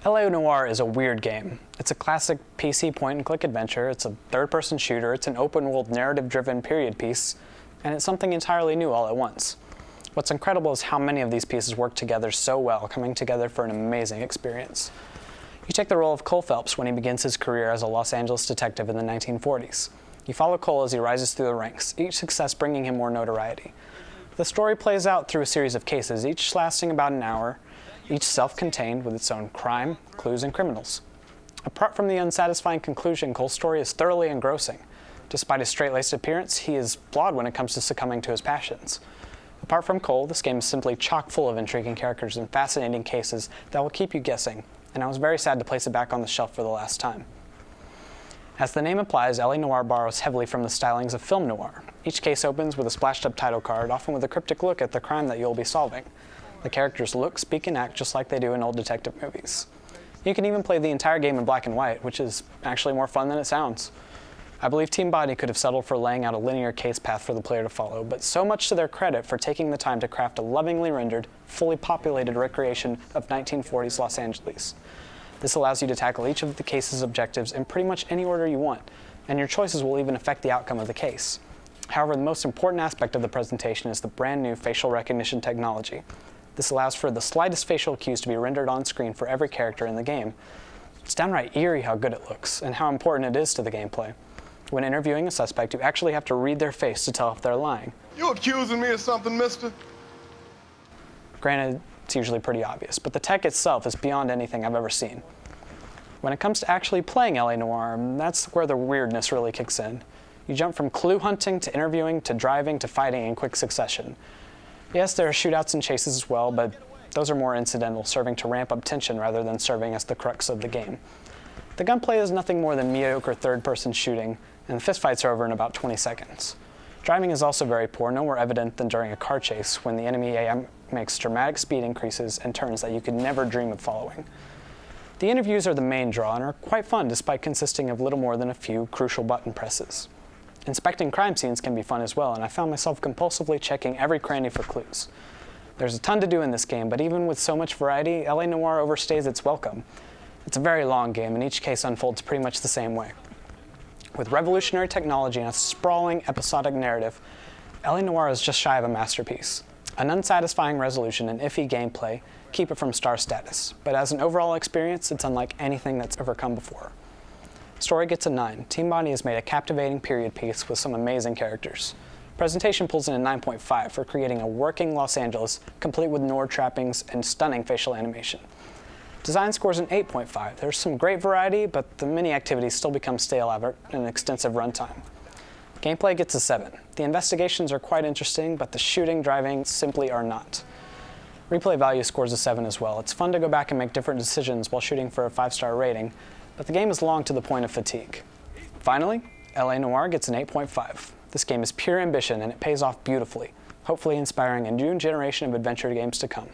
LA Noire is a weird game. It's a classic PC point-and-click adventure, it's a third-person shooter, it's an open-world narrative-driven period piece, and it's something entirely new all at once. What's incredible is how many of these pieces work together so well, coming together for an amazing experience. You take the role of Cole Phelps when he begins his career as a Los Angeles detective in the 1940s. You follow Cole as he rises through the ranks, each success bringing him more notoriety. The story plays out through a series of cases, each lasting about an hour, each self-contained with its own crime, clues, and criminals. Apart from the unsatisfying conclusion, Cole's story is thoroughly engrossing. Despite his straight-laced appearance, he is flawed when it comes to succumbing to his passions. Apart from Cole, this game is simply chock full of intriguing characters and fascinating cases that will keep you guessing, and I was very sad to place it back on the shelf for the last time. As the name implies, LA Noire borrows heavily from the stylings of film noir. Each case opens with a splashed-up title card, often with a cryptic look at the crime that you'll be solving. The characters look, speak, and act just like they do in old detective movies. You can even play the entire game in black and white, which is actually more fun than it sounds. I believe Team Body could have settled for laying out a linear case path for the player to follow, but so much to their credit for taking the time to craft a lovingly rendered, fully populated recreation of 1940s Los Angeles. This allows you to tackle each of the case's objectives in pretty much any order you want, and your choices will even affect the outcome of the case. However, the most important aspect of the presentation is the brand new facial recognition technology. This allows for the slightest facial cues to be rendered on screen for every character in the game. It's downright eerie how good it looks, and how important it is to the gameplay. When interviewing a suspect, you actually have to read their face to tell if they're lying. You accusing me of something, mister? Granted, it's usually pretty obvious, but the tech itself is beyond anything I've ever seen. When it comes to actually playing LA Noire, that's where the weirdness really kicks in. You jump from clue hunting to interviewing to driving to fighting in quick succession. Yes, there are shootouts and chases as well, but those are more incidental, serving to ramp up tension rather than serving as the crux of the game. The gunplay is nothing more than mediocre third-person shooting, and the fistfights are over in about 20 seconds. Driving is also very poor, no more evident than during a car chase when the enemy AI makes dramatic speed increases and turns that you could never dream of following. The interviews are the main draw and are quite fun despite consisting of little more than a few crucial button presses. Inspecting crime scenes can be fun as well, and I found myself compulsively checking every cranny for clues. There's a ton to do in this game, but even with so much variety, LA Noire overstays its welcome. It's a very long game, and each case unfolds pretty much the same way. With revolutionary technology and a sprawling, episodic narrative, LA Noire is just shy of a masterpiece. An unsatisfying resolution and iffy gameplay keep it from star status, but as an overall experience, it's unlike anything that's ever come before. Story gets a 9. Team Body has made a captivating period piece with some amazing characters. Presentation pulls in a 9.5 for creating a working Los Angeles, complete with Noir trappings and stunning facial animation. Design scores an 8.5. There's some great variety, but the mini activities still become stale after an extensive runtime. Gameplay gets a 7. The investigations are quite interesting, but the shooting, driving simply are not. Replay value scores a 7 as well. It's fun to go back and make different decisions while shooting for a 5-star rating, but the game is long to the point of fatigue. Finally, LA Noire gets an 8.5. This game is pure ambition and it pays off beautifully, hopefully inspiring a new generation of adventure games to come.